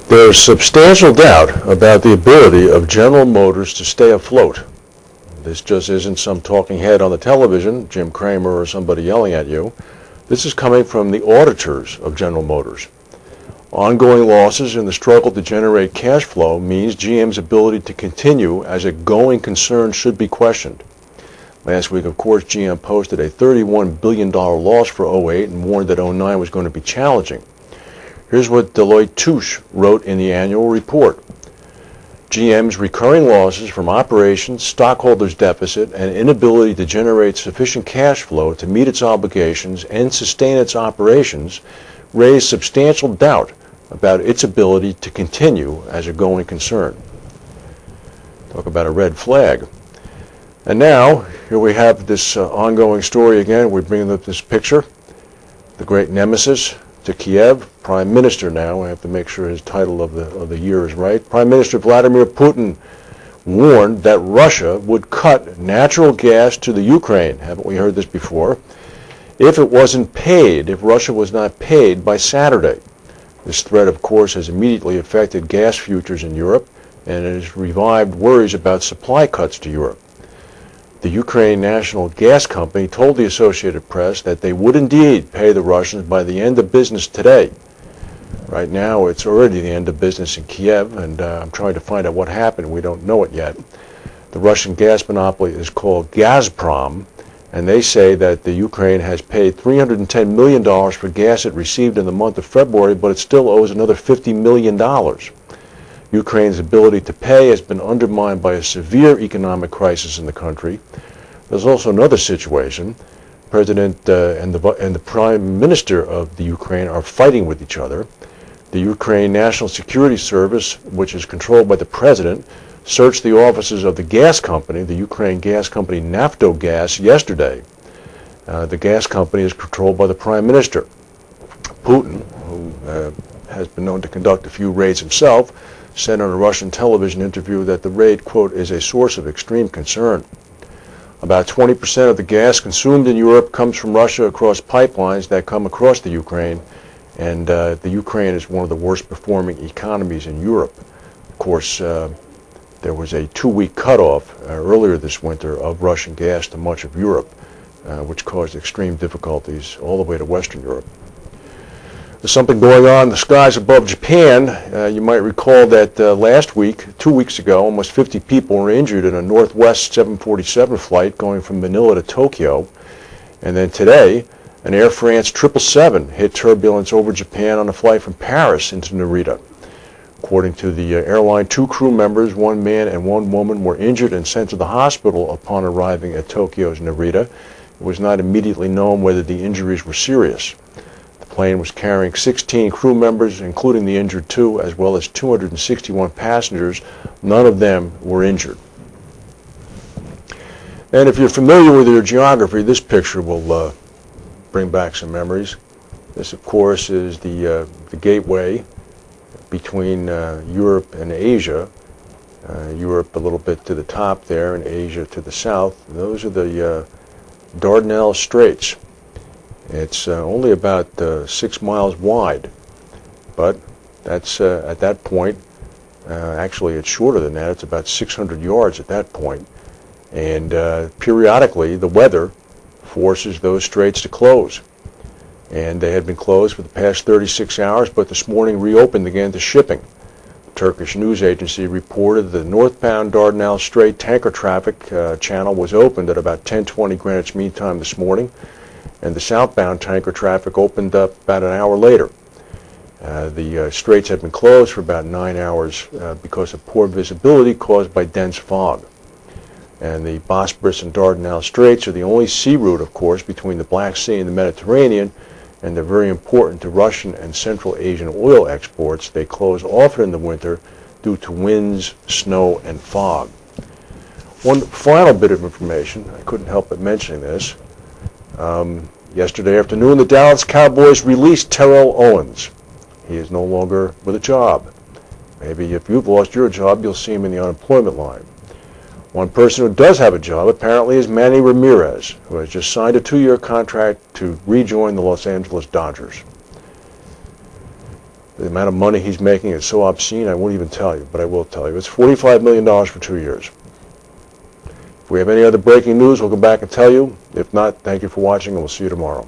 There is substantial doubt about the ability of General Motors to stay afloat. This just isn't some talking head on the television, Jim Cramer or somebody yelling at you. This is coming from the auditors of General Motors. Ongoing losses in the struggle to generate cash flow means GM's ability to continue as a going concern should be questioned. Last week, of course, GM posted a $31 billion loss for '08 and warned that '09 was going to be challenging. Here's what Deloitte Touche wrote in the annual report. GM's recurring losses from operations, stockholders' deficit, and inability to generate sufficient cash flow to meet its obligations and sustain its operations raised substantial doubt about its ability to continue as a going concern. Talk about a red flag. And now, here we have this ongoing story again. We're bringing up this picture, the great nemesis to Kiev, Prime Minister now. I have to make sure his title of the year is right. Prime Minister Vladimir Putin warned that Russia would cut natural gas to the Ukraine. Haven't we heard this before? If it wasn't paid, if Russia was not paid by Saturday. This threat, of course, has immediately affected gas futures in Europe, and it has revived worries about supply cuts to Europe. The Ukraine National Gas Company told the Associated Press that they would indeed pay the Russians by the end of business today. Right now, it's already the end of business in Kiev, and I'm trying to find out what happened. We don't know it yet. The Russian gas monopoly is called Gazprom, and they say that the Ukraine has paid $310 million for gas it received in the month of February, but it still owes another $50 million. Ukraine's ability to pay has been undermined by a severe economic crisis in the country. There's also another situation. President and the Prime Minister of the Ukraine are fighting with each other. The Ukraine National Security Service, which is controlled by the President, searched the offices of the gas company, the Ukraine gas company Naftogaz, yesterday. The gas company is controlled by the Prime Minister. Putin, who has been known to conduct a few raids himself, said on a Russian television interview that the raid, quote, is a source of extreme concern. About 20% of the gas consumed in Europe comes from Russia across pipelines that come across the Ukraine, and the Ukraine is one of the worst performing economies in Europe. Of course, there was a 2-week cutoff earlier this winter of Russian gas to much of Europe, which caused extreme difficulties all the way to Western Europe. There's something going on in the skies above Japan. You might recall that last week, 2 weeks ago, almost 50 people were injured in a Northwest 747 flight going from Manila to Tokyo. And then today, an Air France 777 hit turbulence over Japan on a flight from Paris into Narita. According to the airline, 2 crew members, 1 man and 1 woman, were injured and sent to the hospital upon arriving at Tokyo's Narita. It was not immediately known whether the injuries were serious. The plane was carrying 16 crew members, including the injured 2, as well as 261 passengers. None of them were injured. And if you're familiar with your geography, this picture will bring back some memories. This, of course, is the gateway between Europe and Asia. Europe a little bit to the top there, and Asia to the south. Those are the Dardanelles Straits. It's only about 6 miles wide, but that's at that point, actually it's shorter than that. It's about 600 yards at that point. And periodically, the weather forces those straits to close. And they had been closed for the past 36 hours, but this morning reopened again to shipping. The Turkish news agency reported the northbound Dardanelles Strait tanker traffic channel was opened at about 10:20 Greenwich Mean Time this morning, and the southbound tanker traffic opened up about an hour later. The straits had been closed for about 9 hours because of poor visibility caused by dense fog. And the Bosporus and Dardanelles Straits are the only sea route, of course, between the Black Sea and the Mediterranean, and they're very important to Russian and Central Asian oil exports. They close often in the winter due to winds, snow, and fog. One final bit of information, I couldn't help but mentioning this. Yesterday afternoon, the Dallas Cowboys released Terrell Owens. He is no longer with a job. Maybe if you've lost your job, you'll see him in the unemployment line. One person who does have a job apparently is Manny Ramirez, who has just signed a 2-year contract to rejoin the Los Angeles Dodgers. The amount of money he's making is so obscene I won't even tell you, but I will tell you. It's $45 million for 2 years. If we have any other breaking news, we'll come back and tell you. If not, thank you for watching, and we'll see you tomorrow.